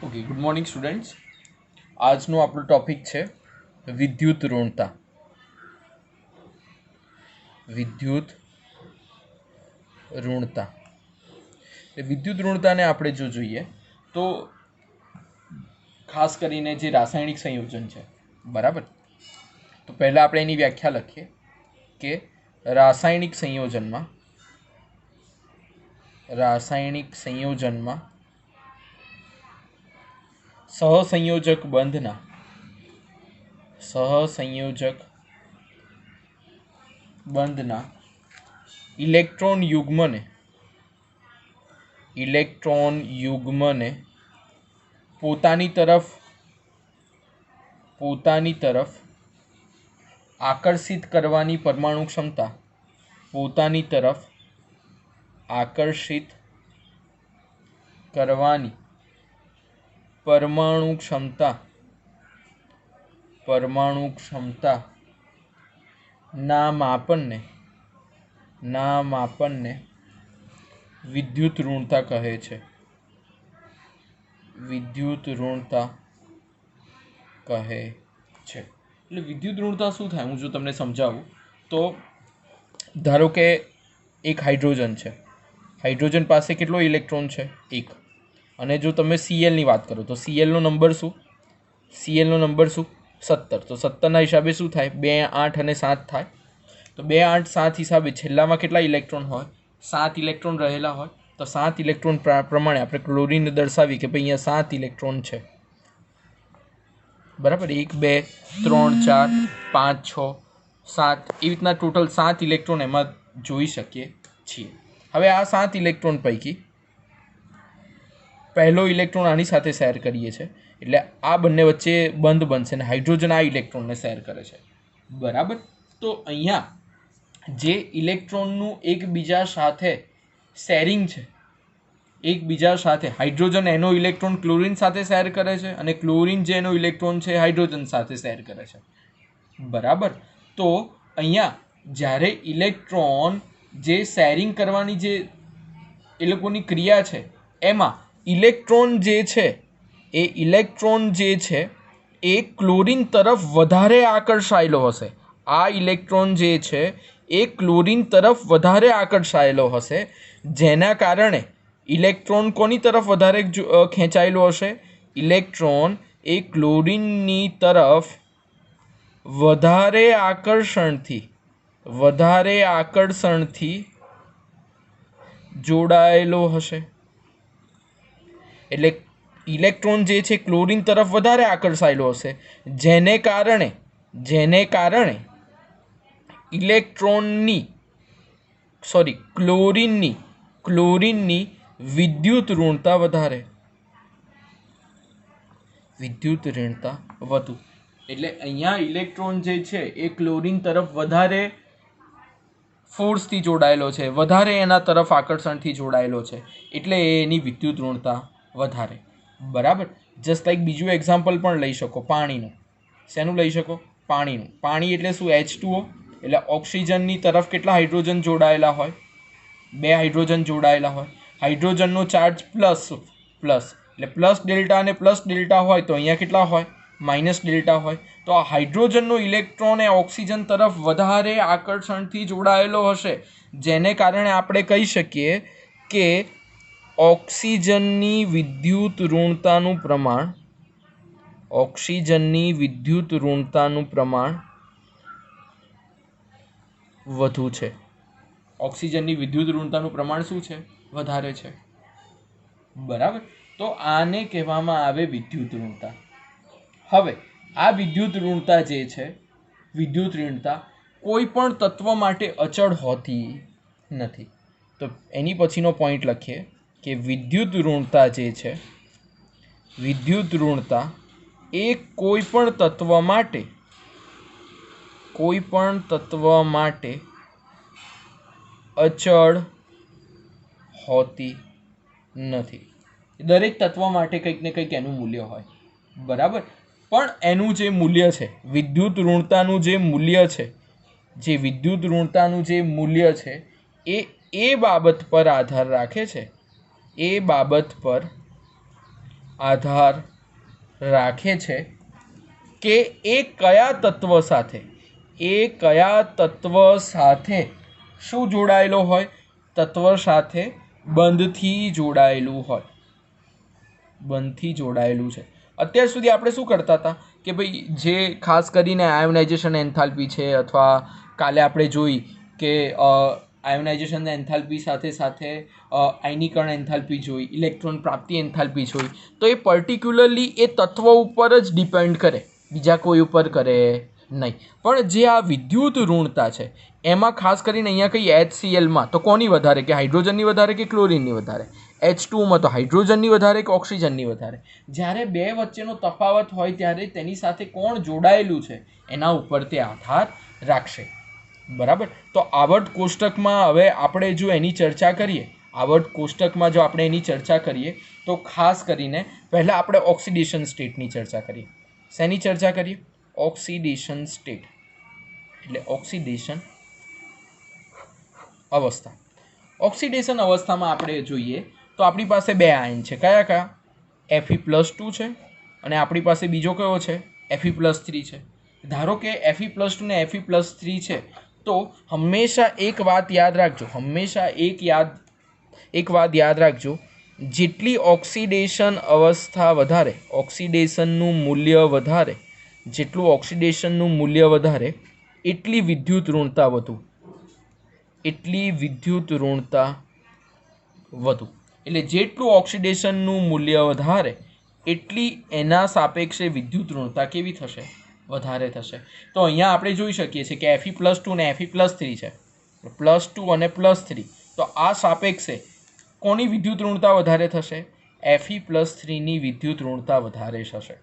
Okay, good morning students. આજનો આપણો topic છે વિદ્યુત ઋણતા. વિદ્યુત ઋણતા. વિદ્યુત ઋણતાને આપણે જો જોઈએ તો ખાસ કરીને જે રાસાયણિક સંયોજન છે, બરાબર. તો પહેલાં આપણે એની વ્યાખ્યા લખીએ કે રાસાયણિક સંયોજનમાં સહસંયોજક બંધના ઇલેક્ટ્રોન યુગ્મને પોતાની તરફ આકર્ષિત કરવાની પરમાણુ ક્ષમતા ના માપનને વિદ્યુત ઋણતા કહે છે. એટલે વિદ્યુત ઋણતા શું થાય, હું જો તમને સમજાવું તો ધારો કે એક હાઇડ્રોજન છે. હાઇડ્રોજન પાસે કેટલો ઇલેક્ટ્રોન છે? 1. અને જો તમે સીએલની વાત કરો તો સીએલનો નંબર શું? 17. તો 17ના હિસાબે શું થાય? 2, 8 અને 7 થાય. તો 2, 8, 7 હિસાબે છેલ્લામાં કેટલા ઇલેક્ટ્રોન હોય? 7 ઇલેક્ટ્રોન રહેલા હોય. તો 7 ઇલેક્ટ્રોન પ્રમાણે આપણે ક્લોરીનને દર્શાવી કે ભાઈ અહીંયા 7 ઇલેક્ટ્રોન છે, બરાબર. 1, 2, 3, 4, 5, 6, 7 એવી રીતના ટોટલ 7 ઇલેક્ટ્રોન એમાં જોઈ શકીએ છીએ. હવે આ 7 ઇલેક્ટ્રોન પૈકી પહેલો ઇલેક્ટ્રોન આની સાથે શેર કરીએ છીએ, એટલે આ બંને વચ્ચે બંધ બનશે અને હાઇડ્રોજન આ ઇલેક્ટ્રોનને શેર કરે છે, બરાબર. તો અહીંયા જે ઇલેક્ટ્રોનનું એકબીજા સાથે શેરિંગ છે, હાઇડ્રોજન એનો ઇલેક્ટ્રોન ક્લોરીન સાથે શેર કરે છે અને ક્લોરીન જે એનો ઇલેક્ટ્રોન છે હાઇડ્રોજન સાથે શેર કરે છે, બરાબર. તો અહીંયા જ્યારે ઇલેક્ટ્રોન જે શેરિંગ કરવાની જે એ લોકોની ક્રિયા છે એમાં ઇલેક્ટ્રોન જે છે એ ક્લોરીન તરફ વધારે આકર્ષાયેલો હશે. આ ઇલેક્ટ્રોન જે છે એ ક્લોરીન તરફ વધારે આકર્ષાયેલો હશે, જેના કારણે ઇલેક્ટ્રોન કોની તરફ વધારે ખેંચાયેલો હશે? ઇલેક્ટ્રોન એ ક્લોરીનની તરફ વધારે આકર્ષણથી જોડાયેલો હશે. એટલે ઇલેક્ટ્રોન જે છે ક્લોરીન તરફ વધારે આકર્ષાયેલો હશે, જેને કારણે ક્લોરીનની વિદ્યુત ઋણતા વધુ. એટલે અહીંયા ઇલેક્ટ્રોન જે છે એ ક્લોરીન તરફ વધારે ફોર્સથી જોડાયેલો છે, વધારે એના તરફ આકર્ષણથી જોડાયેલો છે, એટલે એની વિદ્યુત ઋણતા વધારે, બરાબર. જસ્ટ લાઈક બીજું એક્ઝામ્પલ પણ લઈ શકો પાણીનું. શેનું લઈ શકો? પાણીનું. પાણી એટલે શું? H2O. એટલે ઓક્સિજનની તરફ કેટલા હાઇડ્રોજન જોડાયેલા હોય? 2 હાઇડ્રોજન જોડાયેલા હોય. હાઇડ્રોજનનો ચાર્જ પ્લસ એટલે પ્લસ ડેલ્ટા અને પ્લસ ડેલ્ટા હોય તો અહીંયા કેટલા હોય? માઇનસ ડેલ્ટા હોય. તો આ હાઇડ્રોજનનો ઇલેક્ટ્રોન એ ઓક્સિજન તરફ વધારે આકર્ષણથી જોડાયેલો હશે, જેને કારણે આપણે કહી શકીએ કે ઓક્સિજનની વિદ્યુત ઋણતાનું પ્રમાણ વધુ છે. ઓક્સિજનની વિદ્યુત ઋણતાનું પ્રમાણ શું છે? વધારે છે, બરાબર. તો આને કહેવામાં આવે વિદ્યુત ઋણતા. હવે આ વિદ્યુત ઋણતા કોઈ પણ તત્વ માટે અચળ હોતી નથી. તો એની પછીનો પોઈન્ટ લખીએ કે વિદ્યુત ઋણતા એ કોઈ પણ તત્વ માટે અચળ હોતી નથી. દરેક તત્વ માટે કંઈક ને કંઈક એનું મૂલ્ય હોય, બરાબર. પણ એનું જે મૂલ્ય છે, વિદ્યુત ઋણતાનું જે મૂલ્ય છે એ બાબત પર આધાર રાખે છે. આધાર રાખે છે કે એ કયા તત્વ સાથે શું જોડાયેલો હોય, તત્વ સાથે બંધથી જોડાયેલું છે. અત્યાર સુધી આપણે શું કરતા હતા કે ભાઈ જે ખાસ કરીને આયોનાઇઝેશન એન્થાલ્પી છે, અથવા કાલે આપણે જોઈ કે આયોનાઇઝેશન એન્થાલ્પી સાથે સાથે આયનીકરણ એન્થાલ્પી જોઈ, ઇલેક્ટ્રોન પ્રાપ્તિ એન્થાલ્પી જોઈ, તો એ પર્ટિક્યુલરલી એ તત્વ ઉપર જ ડિપેન્ડ કરે, બીજા કોઈ ઉપર કરે નહીં. પણ જે આ વિદ્યુત ઋણતા છે એમાં ખાસ કરીને અહીંયા કઈ HClમાં તો કોની વધારે, કે હાઇડ્રોજનની વધારે કે ક્લોરિનની વધારે, H2માં તો હાઇડ્રોજનની વધારે કે ઓક્સિજનની વધારે. જ્યારે બે વચ્ચેનો તફાવત હોય ત્યારે તેની સાથે કોણ જોડાયેલું છે એના ઉપર તે આધાર રાખશે. બરાબર. તો આવર્ત કોષ્ટકમાં હવે આપણે જો એની ચર્ચા કરીએ, તો ખાસ કરીને પહેલાં આપણે ઓક્સિડેશન સ્ટેટની ચર્ચા કરીએ. શેની ચર્ચા કરીએ? ઓક્સિડેશન સ્ટેટ એટલે ઓક્સિડેશન અવસ્થા. ઓક્સિડેશન અવસ્થામાં આપણે જોઈએ તો આપણી પાસે બે આયન છે. કયા? Fe+2 છે અને આપણી પાસે બીજો કયો છે? Fe+3 છે. ધારો કે Fe+2 ને Fe+3 છે, તો હંમેશા એક વાત યાદ રાખજો, જેટલી ઓક્સિડેશન અવસ્થા વધારે, ઓક્સિડેશનનું મૂલ્ય વધારે, જેટલું ઓક્સિડેશનનું મૂલ્ય વધારે એટલી વિદ્યુત ઋણતા વધુ. એટલે જેટલું ઓક્સિડેશનનું મૂલ્ય વધારે એટલી એના સાપેક્ષે વિદ્યુત ઋણતા કેવી થશે? વધારે થશે. તો અહીંયા આપણે જોઈ શકીએ છીએ કે Fe+2 અને Fe+3 છે, +2 અને +3, તો આ સાપેક્ષે કોની વિદ્યુત ઋણતા વધારે થશે? Fe+3ની વિદ્યુત ઋણતા વધારે થશે.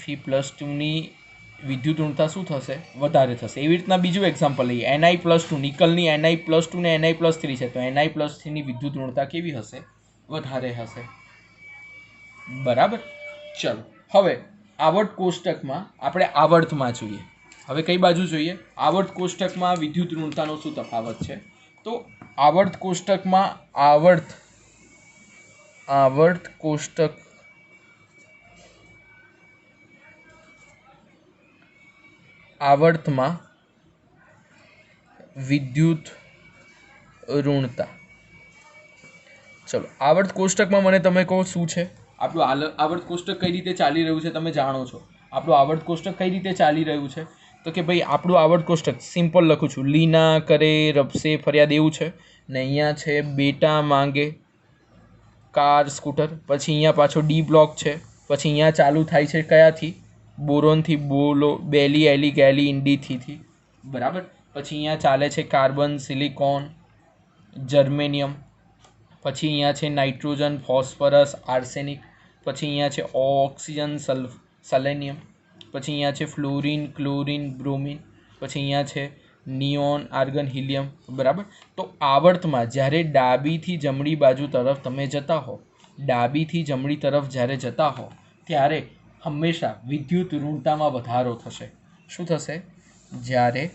Fe+2ની વિદ્યુત ઋણતા શું થશે? વધારે થશે. એવી રીતના બીજું એક્ઝામ્પલ લઈએ, Ni+2, નિકલની Ni+2 ને Ni+3 છે, તો Ni+3ની વિદ્યુત ઋણતા કેવી હશે? વધારે હશે. બરાબર. ચલો હવે આવર્ત કોષ્ટકમાં આપણે આવર્તમાં જોઈએ. હવે કઈ બાજુ જોઈએ? આવર્ત કોષ્ટકમાં વિદ્યુત ઋણતાનો શું તફાવત છે? તો આવર્ત કોષ્ટકમાં આવર્તમાં વિદ્યુત ઋણતા. ચલો આવર્ત કોષ્ટકમાં મને તમે કહો શું છે? આપણું આવર્ત કોષ્ટક કઈ રીતે ચાલી રહ્યું છે તમે જાણો છો. આપણું આવર્ત કોષ્ટક કઈ રીતે ચાલી રહ્યું છે? તો કે ભાઈ આપણું આવર્ત કોષ્ટક સિમ્પલ લખું છું, લીના કરે રબસે ફરિયાદ એવું છે ને અહીંયા છે બેટા માંગે કાર સ્કૂટર, પછી અહીંયા પાછો ડી બ્લોક છે, પછી અહીંયા ચાલુ થાય છે કયાથી? બોરોનથી, બેલી એલી ગેલી ઇન્ડીથી. બરાબર. પછી અહીંયા ચાલે છે કાર્બન, સિલિકોન, જર્મેનિયમ, પછી અહીંયા છે નાઇટ્રોજન, ફોસ્ફરસ, આર્સેનિક, પછી અહીંયા છે ઓક્સિજન, સેલેનિયમ, પછી અહીંયા છે ફ્લોરિન, ક્લોરિન, બ્રોમિન, પછી અહીંયા છે નિયોન, આર્ગન, હિલિયમ. બરાબર. તો આવર્તમાં જ્યારે ડાબીથી જમણી બાજુ તરફ તમે જતા હો, ત્યારે હંમેશા વિદ્યુત ઋણતામાં વધારો થશે. શું થશે? જ્યારે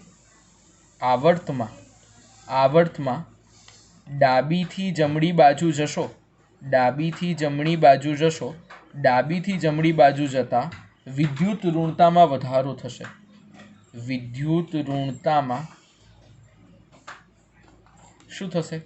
આવર્તમાં ડાબીથી જમણી બાજુ જતા વિદ્યુત ઋણતામાં વધારો થશે. શું થશે?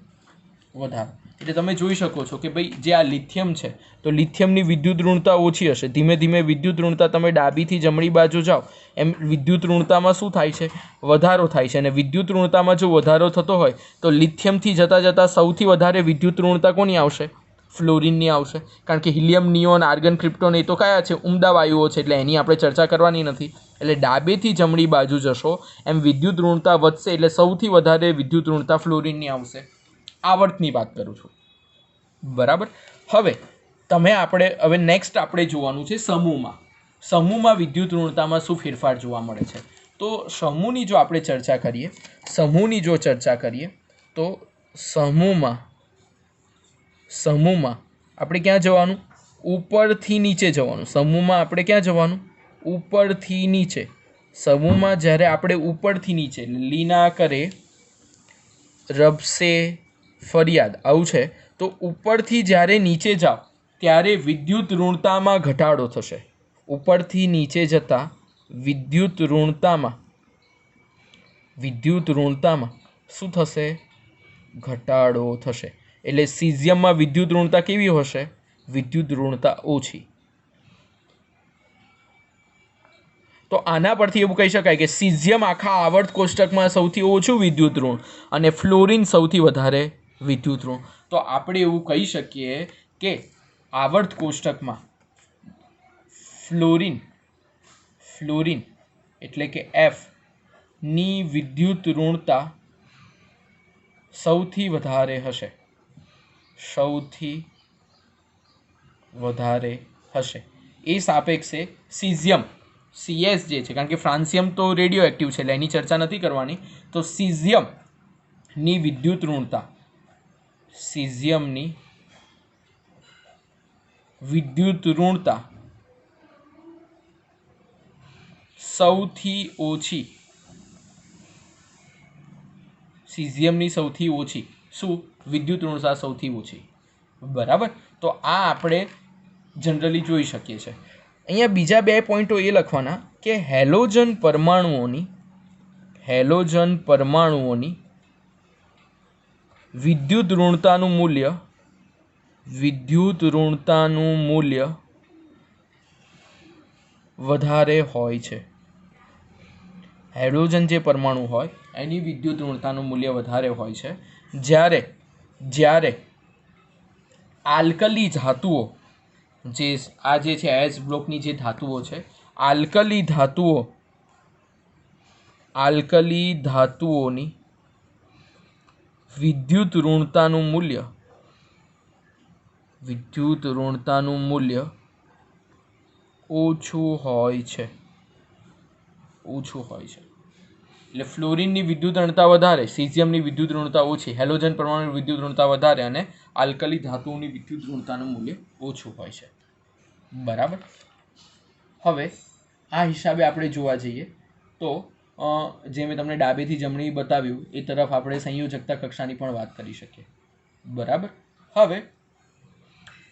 વધારો. એટલે તમે જોઈ શકો છો કે ભાઈ જે આ લિથિયમ છે, તો લિથિયમની વિદ્યુત ઋણતા ઓછી હશે. ધીમે ધીમે વિદ્યુત ઋણતા તમે ડાબીથી જમણી બાજુ જાઓ એમ વિદ્યુત ઋણતામાં શું થાય છે? વધારો થાય છે. અને વિદ્યુત ઋણતામાં જો વધારો થતો હોય તો લિથિયમથી જતાં સૌથી વધારે વિદ્યુત ઋણતા કોની આવશે? ફ્લોરિનની આવશે. કારણ કે હિલિયમ, નિયોન, આર્ગન, ક્રિપ્ટોન એ તો કયા છે? ઉમદા વાયુઓ છે, એટલે એની આપણે ચર્ચા કરવાની નથી. એટલે ડાબેથી જમણી બાજુ જશો એમ વિદ્યુત ઋણતા વધશે, એટલે સૌથી વધારે વિદ્યુત ઋણતા ફ્લોરિનની આવશે. આવર્તની વાત કરું છું. બરાબર. હવે નેક્સ્ટ આપણે જોવાનું છે સમૂહમાં વિદ્યુત ઋણતામાં શું ફેરફાર જોવા મળે છે. તો સમૂહની જો આપણે ચર્ચા કરીએ તો સમૂહમાં આપણે ક્યાં જવાનું? ઉપરથી નીચે જવાનું. સમૂહમાં આપણે ક્યાં જવાનું? ઉપરથી નીચે. સમૂહમાં જ્યારે આપણે ઉપરથી નીચે લીના કરે રબસે ફરિયાદ આવું છે, તો ઉપરથી જ્યારે નીચે જાઓ ત્યારે વિદ્યુત ઋણતામાં ઘટાડો થશે. ઉપરથી નીચે જતા વિદ્યુત ઋણતામાં શું થશે? ઘટાડો થશે. એટલે સીઝિયમમાં વિદ્યુત ઋણતા કેવી હશે? વિદ્યુત ઋણતા ઓછી. તો આના પરથી એવું કહી શકાય કે સીઝિયમ આખા આવર્ત કોષ્ટકમાં સૌથી ઓછું વિદ્યુત ઋણ અને ફ્લોરિન સૌથી વધારે વિદ્યુત ઋણ. તો આપણે એવું કહી શકીએ કે આવર્ત કોષ્ટકમાં ફ્લોરિન એટલે કે એફ ની વિદ્યુત ઋણતા સૌથી વધારે હશે. એ સાપેક્ષે સીઝિયમ CS જે છે, કારણ કે ફ્રાન્સિયમ તો રેડિયો એક્ટિવ છે એટલે એની ચર્ચા નથી કરવાની. તો સીઝિયમની વિદ્યુત ઋણતા સૌથી ઓછી. સીઝિયમની સૌથી ઓછી શું? વિદ્યુત ઋણતા સૌથી ઓછી. બરાબર. તો આ આપણે જનરલી જોઈ શકીએ છીએ. અહીંયા બીજા 2 પોઈન્ટો એ લખવાના કે હેલોજન પરમાણુઓની વિદ્યુત ઋણતાનું મૂલ્ય વધારે હોય છે. હાઇડ્રોજન જે પરમાણુ હોય એની વિદ્યુત ઋણતાનું મૂલ્ય વધારે હોય છે. જ્યારે આલ્કલી ધાતુઓ જે આ જે છે એસ બ્લોકની જે ધાતુઓ છે, આલ્કલી ધાતુઓની વિદ્યુત ઋણતાનું મૂલ્ય ઓછું હોય છે. એટલે ફ્લોરિનની વિદ્યુત ઋણતા વધારે, સીઝિયમની વિદ્યુત ઋણતા ઓછી, હેલોજન પરમાણુની વિદ્યુત ઋણતા વધારે અને આલ્કલી ધાતુઓની વિદ્યુત ઋણતાનું મૂલ્ય ઓછું હોય છે. બરાબર. હવે આ હિસાબે આપણે જોવા જઈએ તો જે મેં તમને ડાબેથી જમણી બતાવ્યું એ તરફ આપણે સંયોજકતા કક્ષાની પણ વાત કરી શકીએ. બરાબર. હવે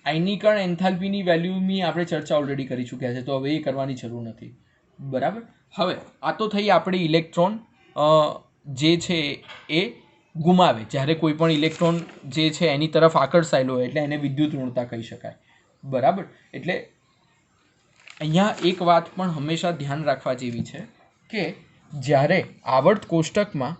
આયનીકરણ એન્થાલ્પીની વેલ્યુની આપણે ચર્ચા ઓલરેડી કરી ચૂક્યા છે, તો હવે એ કરવાની જરૂર નથી. બરાબર. હવે આ તો થઈ આપણી ઇલેક્ટ્રોન જે છે એ ગુમાવે, જ્યારે કોઈ પણ ઇલેક્ટ્રોન જે છે એની તરફ આકર્ષાયેલો હોય એટલે એને વિદ્યુત ઋણતા કહી શકાય. બરાબર. એટલે અહીંયા એક વાત પણ હંમેશા ધ્યાન રાખવા જેવી છે કે જ્યારે આવર્ત કોષ્ટકમાં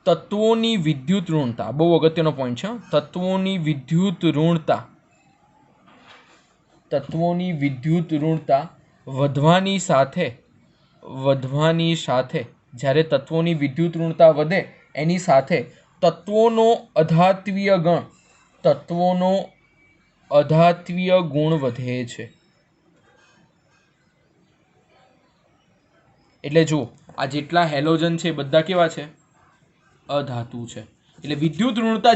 તત્વોની વિદ્યુત ઋણતા, બહુ અગત્યનો પોઈન્ટ છે, તત્વોની વિદ્યુત ઋણતા વધવાની સાથે જ્યારે તત્વોની વિદ્યુત ઋણતા વધે એની સાથે તત્વોનો અધાત્વીય ગુણ વધે છે. એટલે જુઓ, આ જેટલા હેલોજન છે બધા કેવા છે? અધાતુ છે. એટલે વિદ્યુત ઋણતા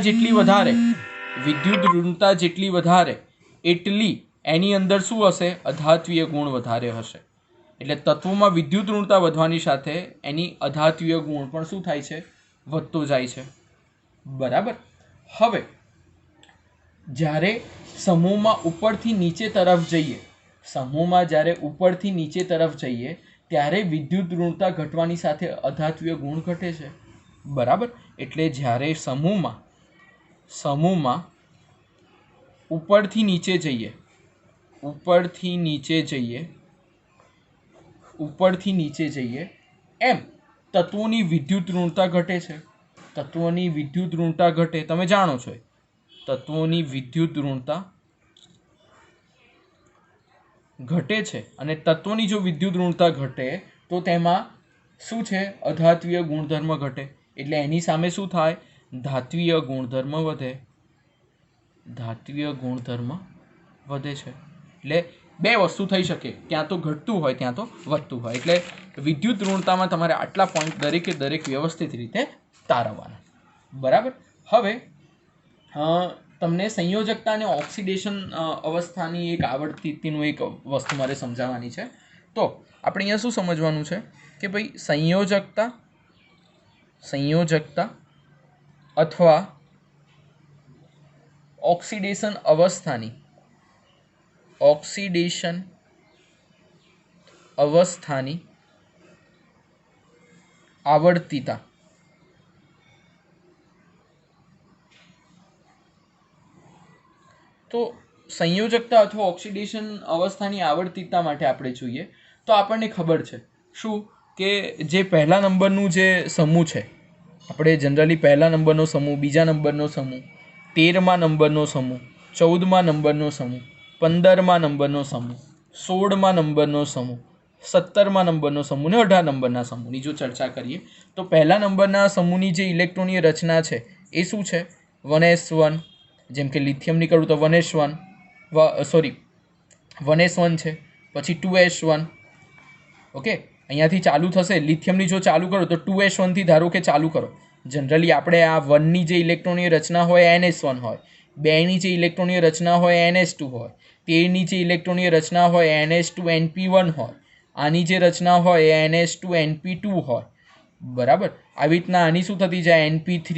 જેટલી વધારે એટલી એની અંદર શું હશે? અધાત્વીય ગુણ વધારે હશે. એટલે તત્વોમાં વિદ્યુત ઋણતા વધવાની સાથે એની અધાત્વીય ગુણ પણ શું થાય છે? વધતો જાય છે. બરાબર. હવે જ્યારે સમૂહમાં ઉપરથી નીચે તરફ જઈએ ત્યારે વિદ્યુત ઋણતા ઘટવાની સાથે અધાત્વીય ગુણ ઘટે છે. બરાબર. એટલે જ્યારે સમૂહમાં ઉપરથી નીચે જઈએ એમ તત્વોની વિદ્યુત ઋણતા ઘટે છે. તમે જાણો છો તત્વોની વિદ્યુત ઋણતા ઘટે છે અને તત્વોની જો વિદ્યુત ઋણતા ઘટે તો તેમાં શું છે? અધાત્વીય ગુણધર્મ ઘટે. એટલે એની સામે શું થાય? ધાત્વીય ગુણધર્મ વધે છે. એટલે બે વસ્તુ થઈ શકે, ક્યાં તો ઘટતું હોય ત્યાં તો વધતું હોય. એટલે વિદ્યુત ઋણતામાં તમારે આટલા પોઈન્ટ દરેકે દરેક વ્યવસ્થિત રીતે તારવવાના. બરાબર. હવે તમને સંયોજકતા અને ઓક્સિડેશન અવસ્થાની એક આવર્તિતીનું એક વસ્તુ મારે સમજાવવાની છે. તો આપણે અહીંયા શું સમજવાનું છે કે ભાઈ સંયોજકતા અથવા ઓક્સિડેશન અવસ્થાની આવર્તિતા તો સંયોજકતા અથવા ઓક્સિડેશન અવસ્થાની આવર્તિતા માટે આપણે જોઈએ તો આપણને ખબર છે શું કે જે પહેલા નંબરનું જે સમૂહ છે, આપણે જનરલી પહેલા નંબરનો સમૂહ, બીજા નંબરનો સમૂહ, 13મા નંબરનો સમૂહ, 14મા નંબરનો સમૂહ, 15મા નંબરનો સમૂહ, 16મા નંબરનો સમૂહ, 17મા નંબરનો સમૂહ ને 18 નંબરના સમૂહની જો ચર્ચા કરીએ તો પહેલા નંબરના સમૂહની જે ઇલેક્ટ્રોનની રચના છે એ શું છે? 1s1. જેમ કે લિથિયમની કરું તો 1s1 છે, પછી 2s1. ઓકે, અહીંયાથી ચાલુ થશે. લિથિયમની જો ચાલુ કરો તો 2s1 થી ધારો કે ચાલુ કરો. જનરલી આપણે આ 1ની જે ઇલેક્ટ્રોનની રચના હોય ns1 હોય, 2ની જે ઇલેક્ટ્રોનની રચના હોય ns2 હોય, 13ની જે ઇલેક્ટ્રોનની રચના હોય ns2np1 હોય, આની જે રચના હોય ns2np2 હોય. બરાબર, આવી રીતના આની શું થતી જાય np3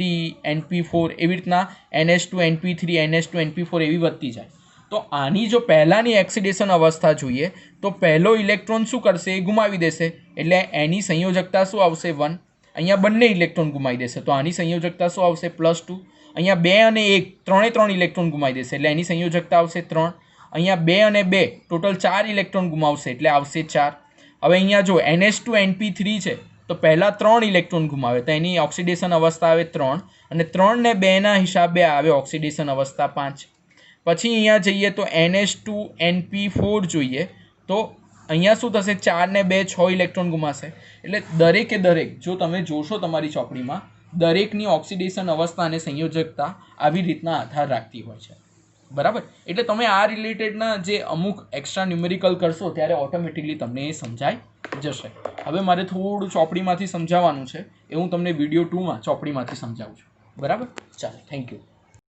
np4 એવી રીતના ns2 np3 ns2 np4 એવી વધતી જાય. તો આની જો પહેલાની ઓક્સિડેશન અવસ્થા જોઈએ તો પહેલો ઇલેક્ટ્રોન શું કરશે? એ ગુમાવી દેશે, એટલે એની સંયોજકતા શું આવશે? 1. અહીંયા બંને ઇલેક્ટ્રોન ગુમાવી દેશે તો આની સંયોજકતા શું આવશે? +2. અહીંયા 2 અને 1 ત્રણે ઇલેક્ટ્રોન ગુમાવી દેશે એટલે એની સંયોજકતા આવશે 3. અહીંયા 2 અને 2 ટોટલ 4 ઇલેક્ટ્રોન ગુમાવશે એટલે આવશે 4. હવે અહીંયા જો ns2 np3 છે તો પહેલા 3 ઇલેક્ટ્રોન ગુમાવે તો એની ઓક્સિડેશન અવસ્થા આવે 3 અને 3 ને 2 ના હિસાબે આવે ઓક્સિડેશન અવસ્થા 5. પછી અહીંયા જઈએ તો ns2 np4 જોઈએ તો અહીંયા શું થશે? 4 ને 2 6 ઇલેક્ટ્રોન ગુમાશે. એટલે દરેકે દરેક જો તમે જોશો તમારી ચોપડીમાં દરેકની ઓક્સિડેશન અવસ્થા અને સંયોજકતા આવી રીતના આધાર રાખતી હોય છે. બરાબર, એટલે તમે આ રિલેટેડના જે અમુક એક્સ્ટ્રા ન્યુમેરિકલ કરશો ત્યારે ઓટોમેટિકલી તમને એ સમજાઈ જશે. હવે મારે થોડું ચોપડીમાંથી સમજાવવાનું છે એ હું તમને વિડીયો 2માં ચોપડીમાંથી સમજાવું છું. બરાબર, ચાલો, થેન્ક યુ.